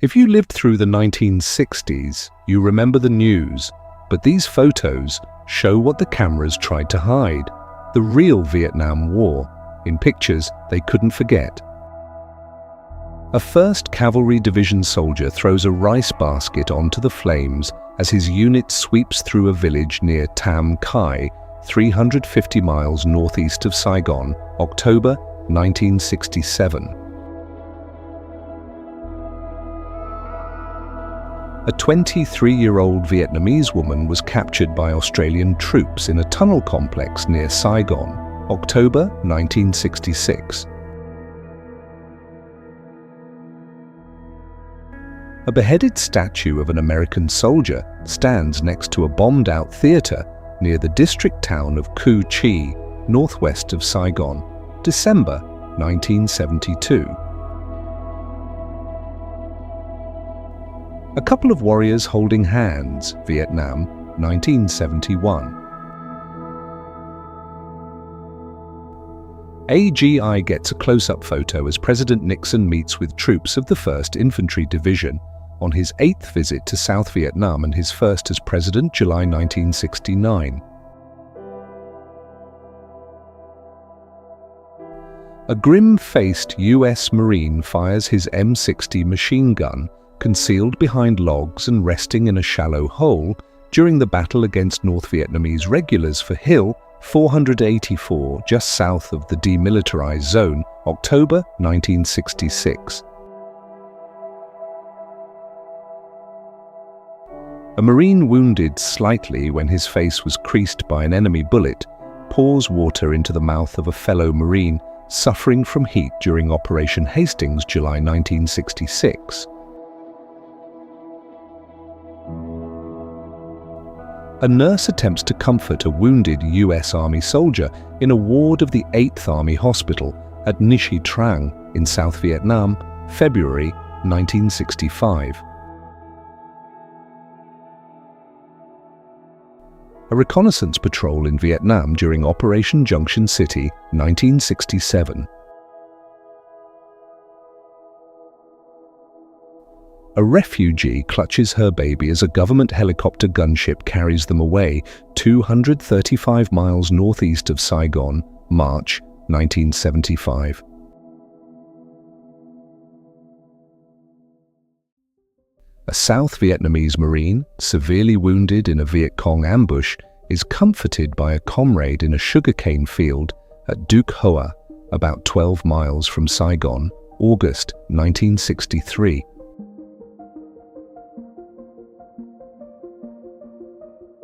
If you lived through the 1960s, you remember the news, but these photos show what the cameras tried to hide: the real Vietnam War, in pictures they couldn't forget. A 1st Cavalry Division soldier throws a rice basket onto the flames as his unit sweeps through a village near Tam Khai, 350 miles northeast of Saigon, October 1967. A 23-year-old Vietnamese woman was captured by Australian troops in a tunnel complex near Saigon, October 1966. A beheaded statue of an American soldier stands next to a bombed-out theatre near the district town of Cu Chi, northwest of Saigon, December 1972. A couple of warriors holding hands, Vietnam, 1971. AGI gets a close-up photo as President Nixon meets with troops of the 1st Infantry Division on his 8th visit to South Vietnam and his first as president, July 1969. A grim-faced US Marine fires his M60 machine gun, concealed behind logs and resting in a shallow hole, during the battle against North Vietnamese regulars for Hill 484 just south of the demilitarized zone, October 1966. A Marine wounded slightly when his face was creased by an enemy bullet pours water into the mouth of a fellow Marine suffering from heat during Operation Hastings, July 1966. A nurse attempts to comfort a wounded US Army soldier in a ward of the 8th Army Hospital at Nic Trang in South Vietnam, February 1965. A reconnaissance patrol in Vietnam during Operation Junction City, 1967. A refugee clutches her baby as a government helicopter gunship carries them away 235 miles northeast of Saigon, March 1975. A South Vietnamese Marine, severely wounded in a Viet Cong ambush, is comforted by a comrade in a sugarcane field at Duc Hoa, about 12 miles from Saigon, August 1963.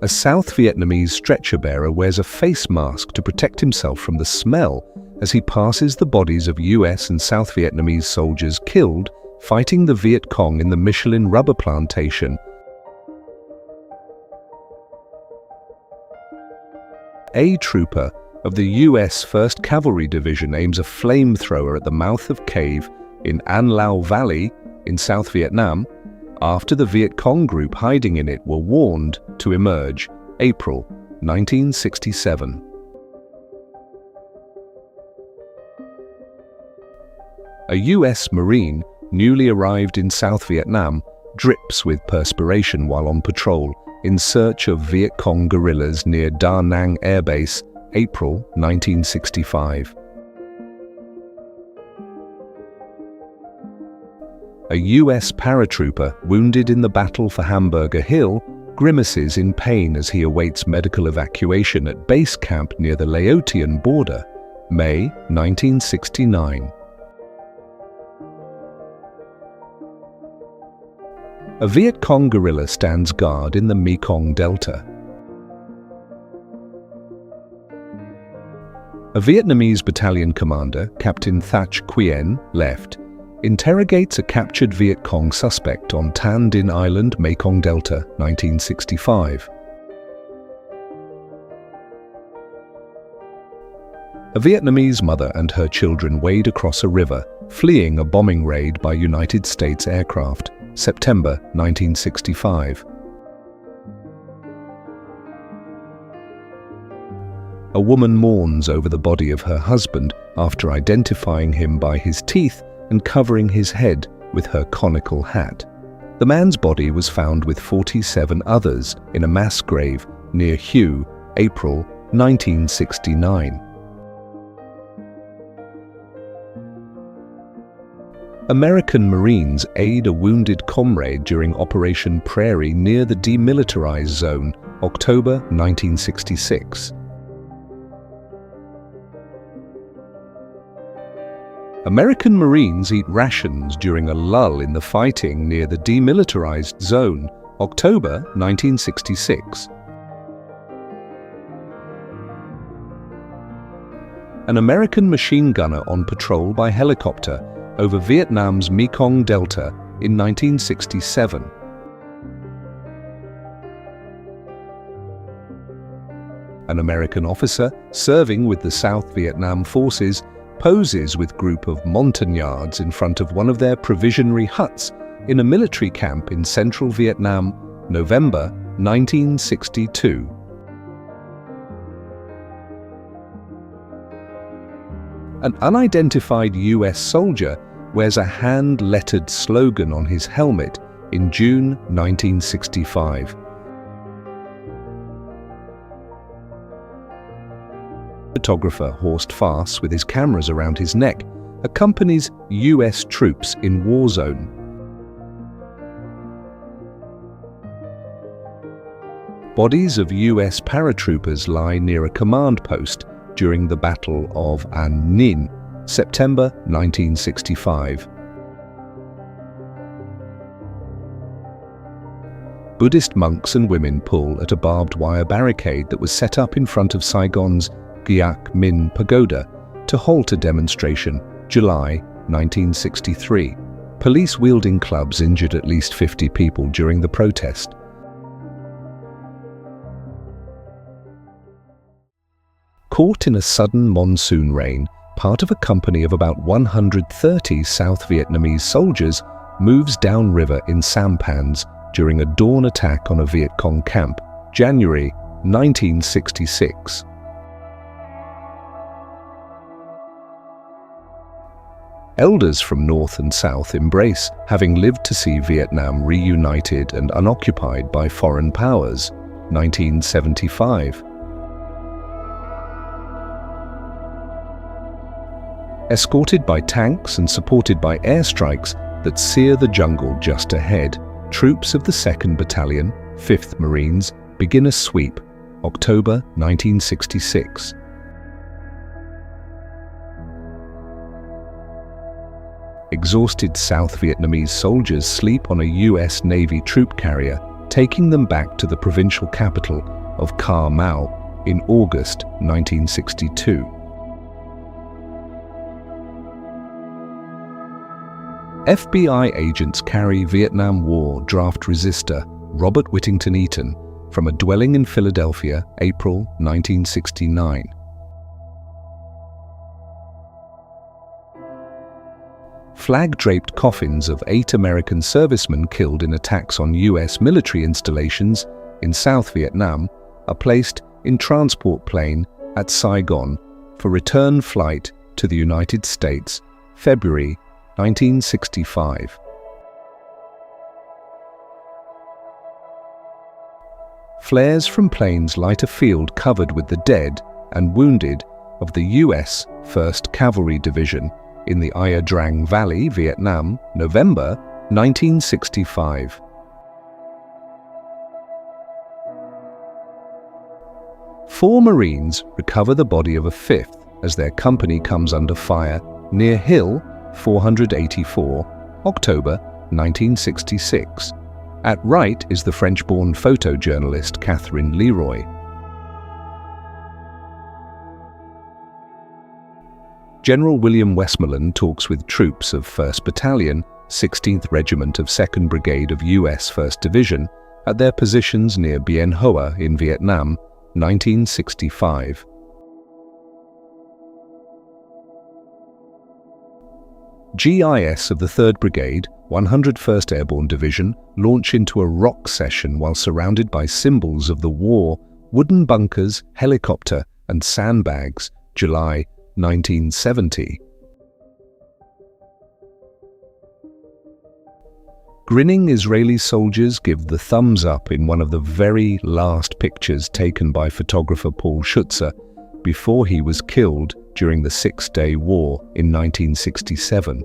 A South Vietnamese stretcher-bearer wears a face mask to protect himself from the smell as he passes the bodies of US and South Vietnamese soldiers killed fighting the Viet Cong in the Michelin rubber plantation. A trooper of the US 1st Cavalry Division aims a flamethrower at the mouth of cave in An Lao Valley in South Vietnam after the Viet Cong group hiding in it were warned to emerge, April 1967. A US Marine, newly arrived in South Vietnam, drips with perspiration while on patrol in search of Viet Cong guerrillas near Da Nang Air Base, April 1965. A US paratrooper wounded in the battle for Hamburger Hill grimaces in pain as he awaits medical evacuation at base camp near the Laotian border, May 1969. A Viet Cong guerrilla stands guard in the Mekong Delta. A Vietnamese battalion commander, Captain Thach Quyen, left, interrogates a captured Viet Cong suspect on Tan Dinh Island, Mekong Delta, 1965. A Vietnamese mother and her children wade across a river, fleeing a bombing raid by United States aircraft, September 1965. A woman mourns over the body of her husband after identifying him by his teeth and covering his head with her conical hat. The man's body was found with 47 others in a mass grave near Hue, April 1969. American Marines aid a wounded comrade during Operation Prairie near the demilitarized zone, October 1966. American Marines eat rations during a lull in the fighting near the demilitarized zone, October 1966. An American machine gunner on patrol by helicopter over Vietnam's Mekong Delta in 1967. An American officer serving with the South Vietnam forces poses with group of montagnards in front of one of their provisionary huts in a military camp in central Vietnam, November 1962. An unidentified US soldier wears a hand-lettered slogan on his helmet in June 1965. Photographer Horst Faas, with his cameras around his neck, accompanies US troops in war zone. Bodies of US paratroopers lie near a command post during the Battle of An Ninh, September 1965. Buddhist monks and women pull at a barbed wire barricade that was set up in front of Saigon's Giak Minh Pagoda to halt a demonstration, July 1963. Police wielding clubs injured at least 50 people during the protest. Caught in a sudden monsoon rain, part of a company of about 130 South Vietnamese soldiers moves downriver in sampans during a dawn attack on a Viet Cong camp, January 1966. Elders from North and South embrace having lived to see Vietnam reunited and unoccupied by foreign powers, 1975. Escorted by tanks and supported by airstrikes that sear the jungle just ahead, troops of the 2nd Battalion, 5th Marines, begin a sweep, October 1966. Exhausted South Vietnamese soldiers sleep on a US Navy troop carrier, taking them back to the provincial capital of Ca Mau in August 1962. FBI agents carry Vietnam War draft resister Robert Whittington Eaton from a dwelling in Philadelphia, April 1969. Flag-draped coffins of 8 American servicemen killed in attacks on US military installations in South Vietnam are placed in transport plane at Saigon for return flight to the United States, February 1965. Flares from planes light a field covered with the dead and wounded of the US 1st Cavalry Division in the Ia Drang Valley, Vietnam, November 1965. Four Marines recover the body of a 5th as their company comes under fire near Hill 484, October 1966. At right is the French-born photojournalist Catherine Leroy. General William Westmoreland talks with troops of 1st Battalion, 16th Regiment of 2nd Brigade of US 1st Division at their positions near Bien Hoa in Vietnam, 1965. GIS of the 3rd Brigade, 101st Airborne Division, launch into a rock session while surrounded by symbols of the war, wooden bunkers, helicopter, and sandbags, July 1970. Grinning Israeli soldiers give the thumbs up in one of the very last pictures taken by photographer Paul Schutzer before he was killed during the Six-Day War in 1967.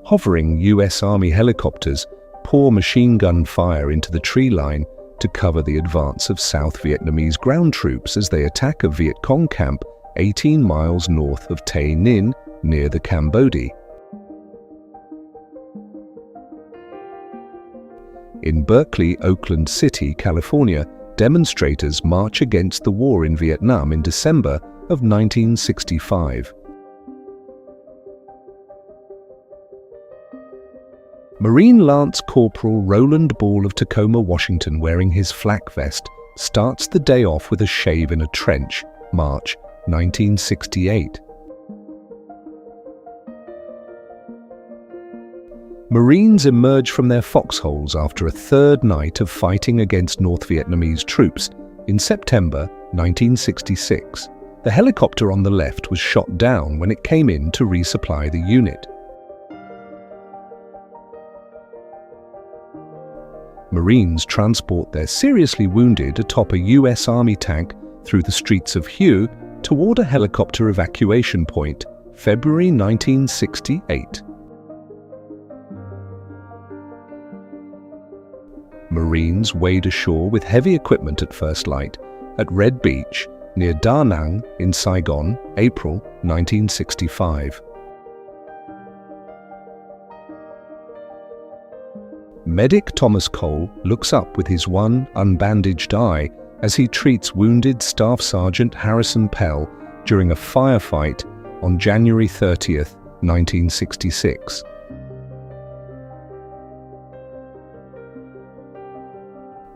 Hovering US Army helicopters pour machine gun fire into the tree line to cover the advance of South Vietnamese ground troops as they attack a Viet Cong camp 18 miles north of Tay Ninh, near the Cambodia. In Berkeley, Oakland City, California, demonstrators march against the war in Vietnam in December of 1965. Marine Lance Corporal Roland Ball of Tacoma, Washington, wearing his flak vest, starts the day off with a shave in a trench, March 1968. Marines emerge from their foxholes after a third night of fighting against North Vietnamese troops in September 1966. The helicopter on the left was shot down when it came in to resupply the unit. Marines transport their seriously wounded atop a US Army tank through the streets of Hue toward a helicopter evacuation point, February 1968. Marines wade ashore with heavy equipment at first light at Red Beach near Da Nang in Saigon, April 1965. Medic Thomas Cole looks up with his one unbandaged eye as he treats wounded Staff Sergeant Harrison Pell during a firefight on January 30th, 1966.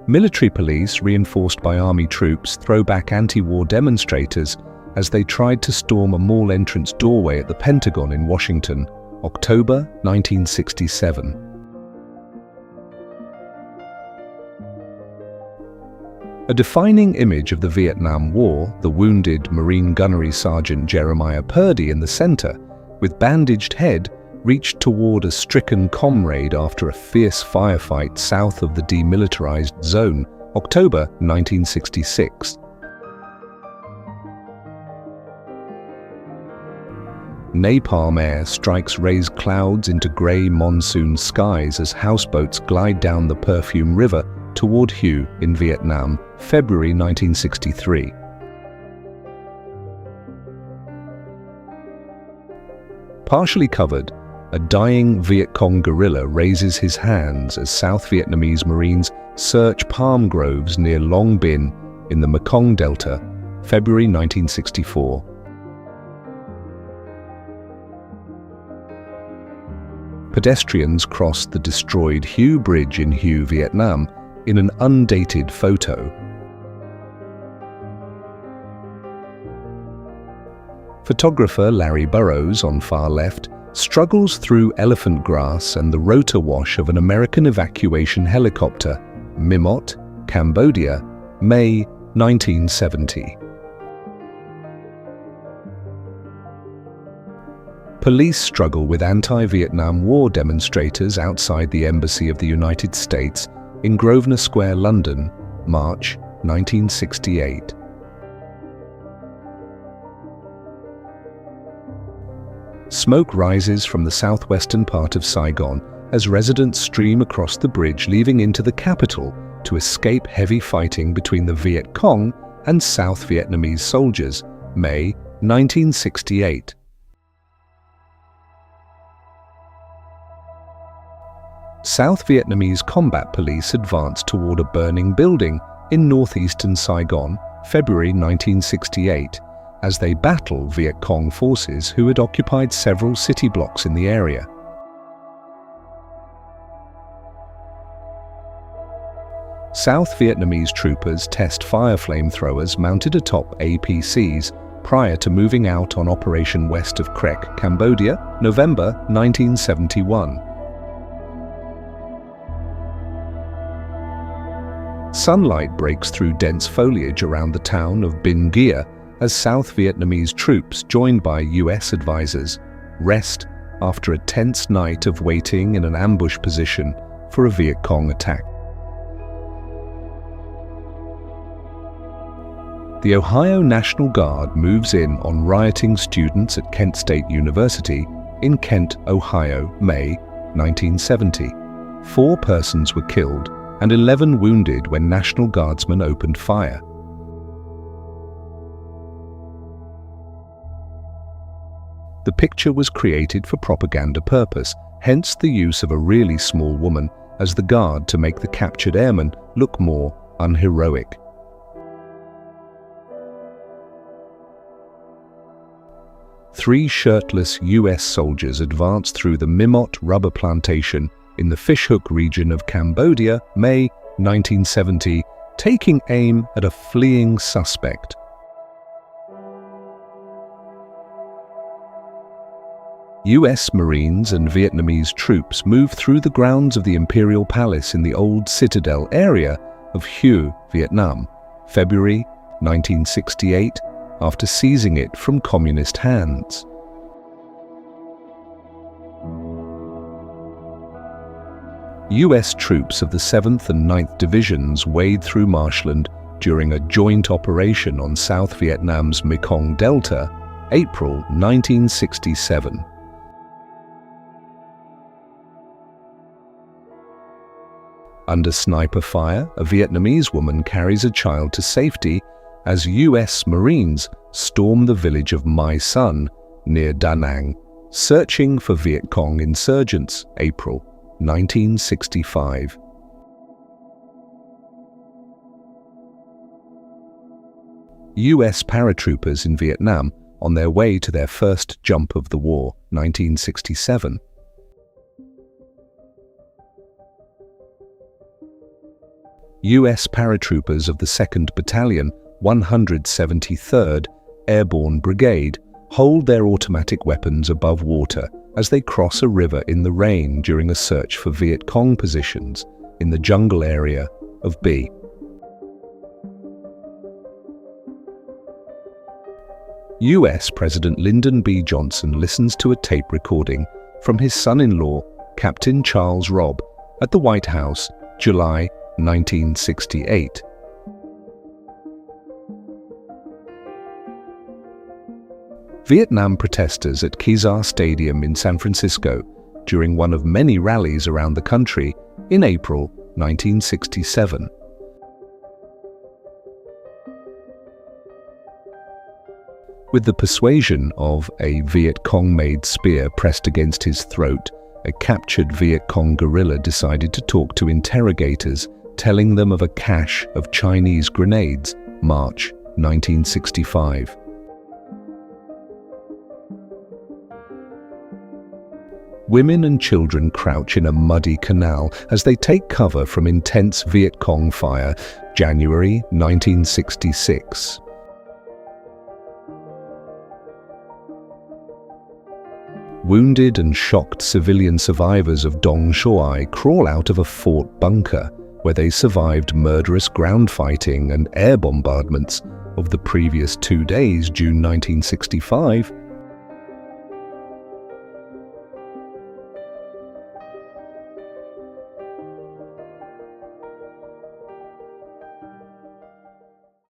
Military police, reinforced by Army troops, throw back anti-war demonstrators as they tried to storm a mall entrance doorway at the Pentagon in Washington, October 1967. A defining image of the Vietnam War, the wounded Marine Gunnery Sergeant Jeremiah Purdy in the center, with bandaged head, reached toward a stricken comrade after a fierce firefight south of the demilitarized zone, October 1966. Napalm air strikes raised clouds into gray monsoon skies as houseboats glide down the Perfume River toward Hue in Vietnam, February 1963. Partially covered, a dying Viet Cong guerrilla raises his hands as South Vietnamese Marines search palm groves near Long Binh in the Mekong Delta, February 1964. Pedestrians cross the destroyed Hue Bridge in Hue, Vietnam, in an undated photo. Photographer Larry Burrows, on far left, struggles through elephant grass and the rotor wash of an American evacuation helicopter, Mimot, Cambodia, May 1970. Police struggle with anti-Vietnam War demonstrators outside the Embassy of the United States in Grosvenor Square, London, March 1968. Smoke rises from the southwestern part of Saigon as residents stream across the bridge leading into the capital to escape heavy fighting between the Viet Cong and South Vietnamese soldiers, May 1968. South Vietnamese combat police advance toward a burning building in northeastern Saigon, February 1968, as they battle Viet Cong forces who had occupied several city blocks in the area. South Vietnamese troopers test fire flamethrowers mounted atop APCs prior to moving out on Operation West of Krek, Cambodia, November 1971. Sunlight breaks through dense foliage around the town of Binh Gia as South Vietnamese troops, joined by US advisors, rest after a tense night of waiting in an ambush position for a Viet Cong attack. The Ohio National Guard moves in on rioting students at Kent State University in Kent, Ohio, May 1970. 4 persons were killed and 11 wounded when National Guardsmen opened fire. The picture was created for propaganda purpose, hence the use of a really small woman as the guard to make the captured airmen look more unheroic. Three shirtless US soldiers advanced through the Mimot rubber plantation in the Fishhook region of Cambodia, May 1970, taking aim at a fleeing suspect. US Marines and Vietnamese troops moved through the grounds of the Imperial Palace in the old Citadel area of Hue, Vietnam, February 1968, after seizing it from communist hands. US troops of the 7th and 9th Divisions wade through marshland during a joint operation on South Vietnam's Mekong Delta, April 1967. Under sniper fire, a Vietnamese woman carries a child to safety as US Marines storm the village of Mai Son near Da Nang, searching for Viet Cong insurgents, April 1965. US paratroopers in Vietnam on their way to their first jump of the war, 1967. US paratroopers of the 2nd Battalion, 173rd Airborne Brigade hold their automatic weapons above water as they cross a river in the rain during a search for Viet Cong positions in the jungle area of B. US President Lyndon B. Johnson listens to a tape recording from his son-in-law, Captain Charles Robb, at the White House, July 1968. Vietnam protesters at Kezar Stadium in San Francisco during one of many rallies around the country in April 1967. With the persuasion of a Viet Cong-made spear pressed against his throat, a captured Viet Cong guerrilla decided to talk to interrogators, telling them of a cache of Chinese grenades, March 1965. Women and children crouch in a muddy canal as they take cover from intense Viet Cong fire, January 1966. Wounded and shocked civilian survivors of Dong Xoai crawl out of a fort bunker where they survived murderous ground fighting and air bombardments of the previous 2 days, June 1965